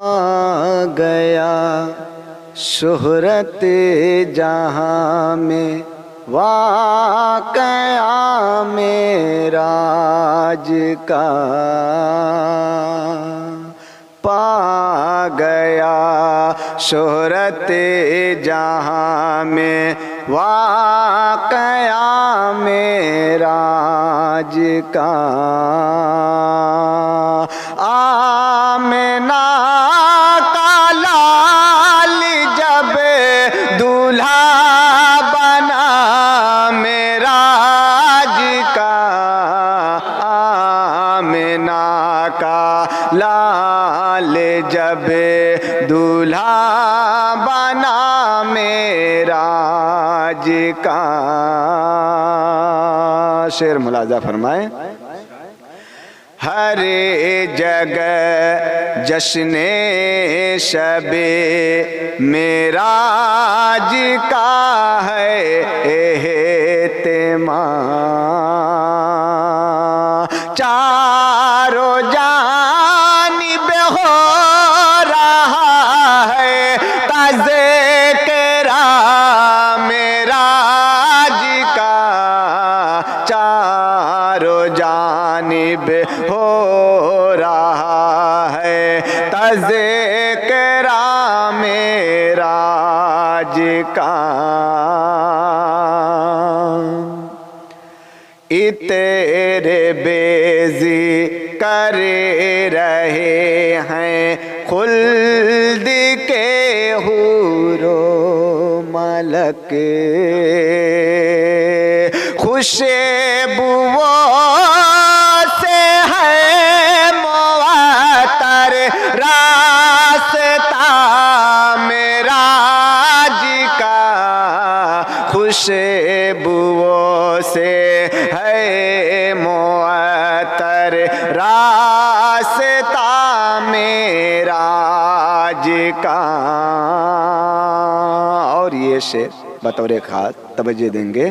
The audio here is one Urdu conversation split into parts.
آ گیا شہرت جہاں میں واقعہ معراج کا پا گیا شہرت جہاں میں واقعہ معراج کا آمنہ کا لال جب دولہا بنا معراج کا آمنہ کا لال جب دولہا بنا معراج کا شعر ملاحظہ فرمائیں ہر جگہ جشن شب معراج کا ہے اہتمام چاروں جانب ہو رہا ہے تذکرہ معراج کا چاروں جانب ہو رہا ہے تذکرہ معراج کا تیرے بیزی کر رہے ہیں خلد کے حور و ملک خوشبوؤں سے ہے معطر راستہ معراج کا خوشبوؤں سے ہے معطر راستہ معراج کا اور یہ شعر بطور خاص توجہ دیں گے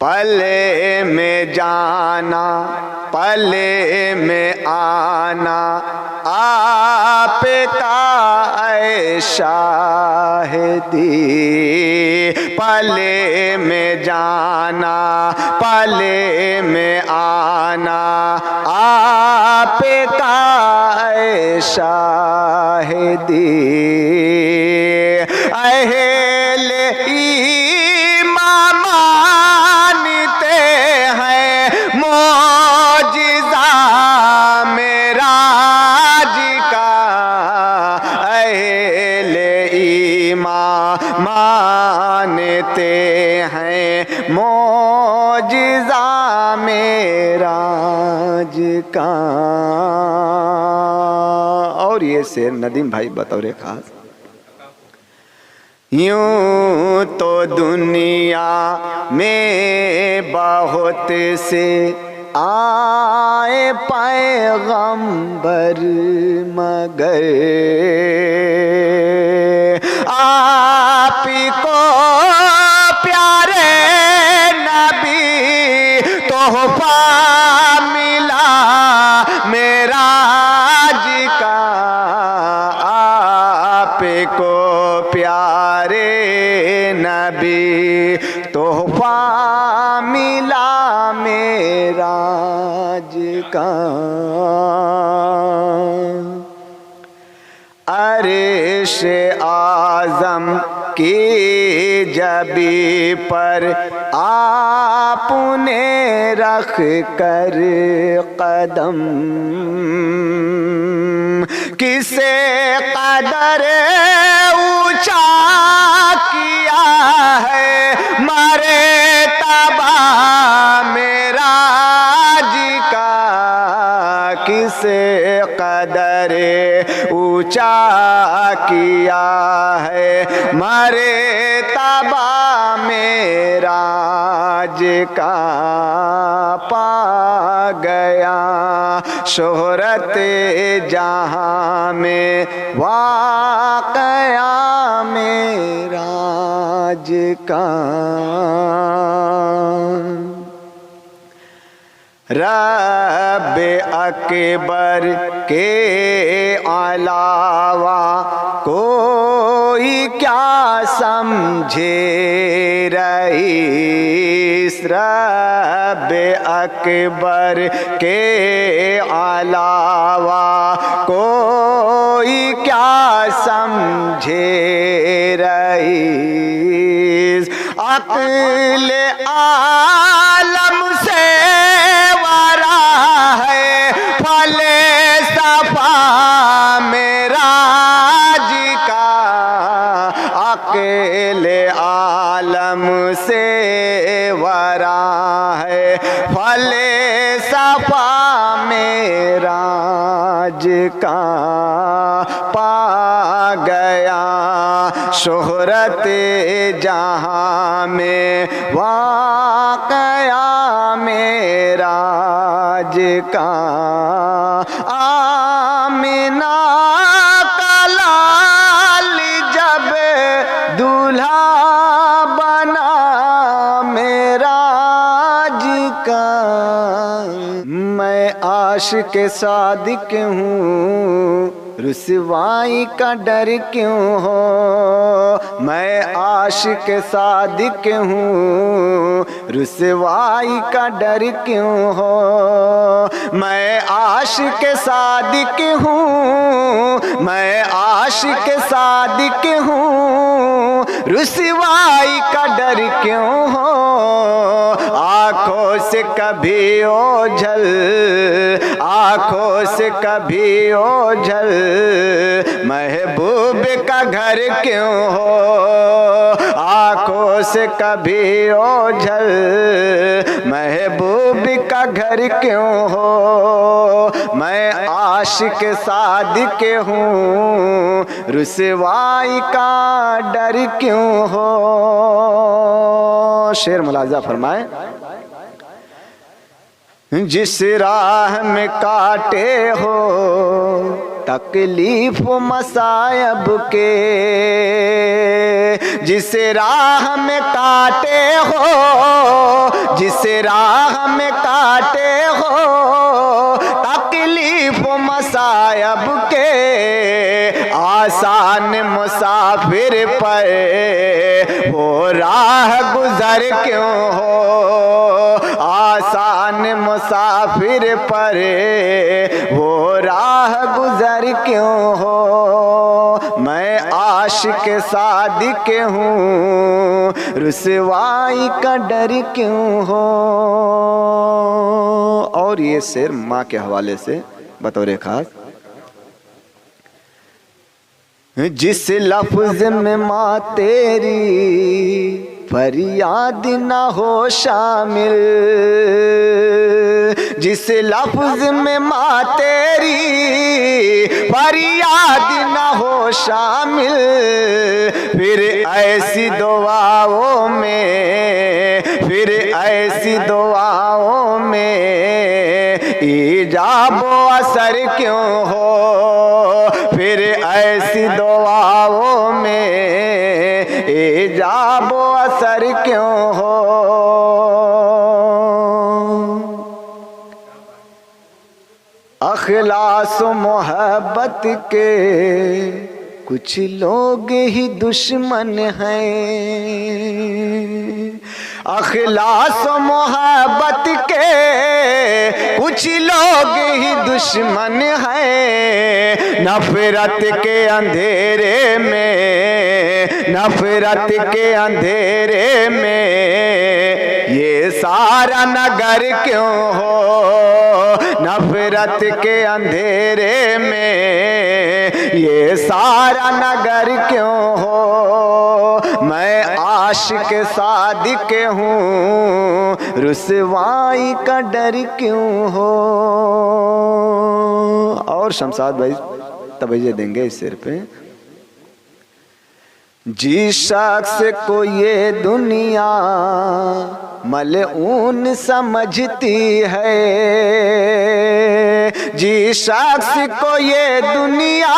پلے میں جانا پلے میں آنا آپ کا اے شاہدی پلے میں جانا پلے میں آنا آپ کا اے شاہدی اہل ایمان مانتے ہیں معجزہ معراج کا اہل ایمان مانتے ہیں معجزہ معراج کا اور یہ شعر ندیم بھائی بطور خاص یوں تو دنیا میں بہت سے آئے پیغمبر مگر آپ کو پیارے نبی تحفہ ملا معراج کا آپ کو پیارے نبی تحفہ ملا معراج کا عرش اعظم کی جبی پر آپ نے رکھ کر قدم کسے قدر اونچا کیا ہے مرتبہ معراج کا کسے قدر اونچا کیا ہے مرتبہ معراج کا پا گیا شہرت جہاں میں واقعہ معراج کا رب اکبر کے علاوہ کوئی کیا سمجھے رئیس، رب اکبر کے علاوہ کوئی کیا سمجھے رئیس، عقل عالم سے ورا ہے فلسفہ معراج کا، عقل عالم سے ورا ہے فلسفہ معراج کا، پا گیا شہرت جہاں میں واقعہ معراج کا، آمنہ کا لال جب دولہا بنا معراج کا، میں عاشق صادق ہوں رسوائی کا ڈر کیوں ہو، میں عاشق صادق ہوں رسوائی کا ڈر کیوں ہو، میں عاشق صادق ہوں، میں عاشق صادق ہوں رسوائی کا ڈر کیوں ہو، آنکھوں سے کبھی اوجھل، آنکھوں سے کبھی اوجھل محبوب کا گھر کیوں ہو، آنکھوں سے کبھی اوجھل محبوب کا گھر کیوں ہو، میں عاشق صادق ہوں رسوائی کا ڈر کیوں ہو۔ شعر ملاحظہ فرمائیں، جس راہ میں کاٹے ہو تکلیف و مصائب کے، جس راہ میں کاٹے ہو، جس راہ میں کاٹے ہو تکلیف و مصائب کے، آسان مسافر پر وہ راہ گزر کیوں ہو، آسان مسافر پر وہ راہ گزر کیوں ہو، میں عاشق صادق ہوں رسوائی کا ڈر کیوں ہو۔ اور یہ شعر ماں کے حوالے سے بطور خاص، جس لفظ میں ماں تیری فریاد نہ ہو شامل، جس لفظ میں ماں تیری فریاد نہ ہو شامل، پھر ایسی دعاؤں میں، پھر ایسی دعاؤں میں ایجاب و اثر کیوں ہو، پھر ایسی دعاؤں میں ایجاب و اثر کیوں ہو، اخلاص و محبت کے کچھ لوگ ہی دشمن ہیں، اخلاص و محبت کے کچھ لوگ ہی دشمن ہیں، نفرت کے اندھیرے میں، نفرت کے اندھیرے میں یہ سارا نگر کیوں ہو، نفرت کے اندھیرے میں یہ سارا نگر کیوں ہو، میں عاشق صادق ہوں رسوائی کا ڈر کیوں ہو۔ اور شمشاد بھائی توجہ دیں گے اس شعر پہ، جس شخص کو یہ دنیا ملعون سمجھتی ہے، جس شخص کو یہ دنیا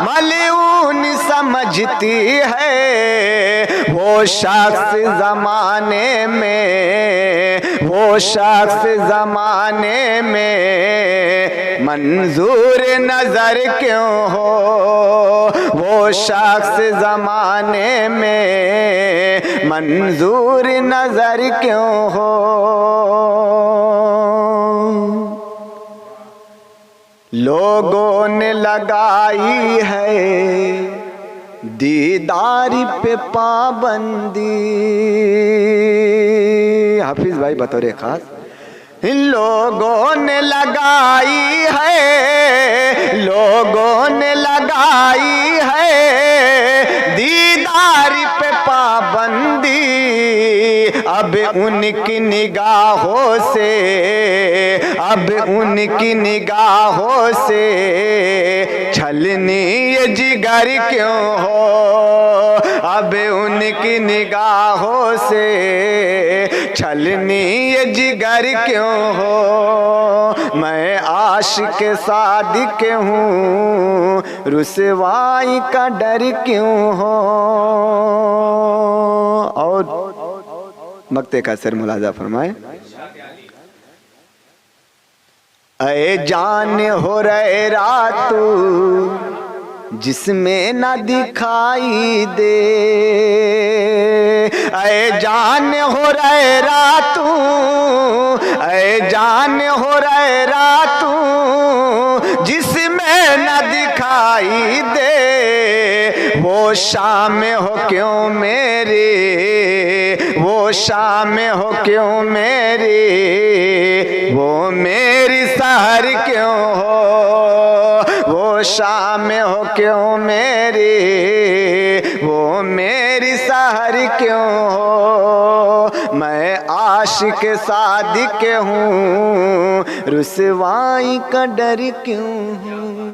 ملعون سمجھتی ہے، وہ شخص زمانے میں، وہ شخص زمانے میں منظور نظر کیوں ہو، وہ شخص زمانے میں منظور نظر کیوں ہو۔ لوگوں نے لگائی ہے دیدار پہ پابندی، حافظ بھائی بطور خاص، لوگوں نے لگائی ہے، لوگوں نے لگائی ہے دیدار پہ پابندی، اب ان کی نگاہوں سے، اب ان کی نگاہوں سے چھلنی یہ جگر کیوں ہو، اب ان کی نگاہوں سے چھلنی یہ جگر کیوں ہو۔ میں عاشق صادق ہوں، رسوائی کا ڈر کیوں ہو۔ اور مقطع کا سر ملاحظہ فرمائے۔ اے جان ہو رہے رات جس میں نہ دکھائی دے، اے جان ہو رہے رات، اے جان ہو رہے رات جس میں نہ دکھائی دے، وہ شام ہو کیوں میری، وہ شام ہو کیوں میری، وہ میری سحر کیوں ہو، وہ شام ہو کیوں میری، وہ میری سحر کیوں ہو۔ میں عاشق صادق ہوں، رسوائی کا ڈر کیوں ہو۔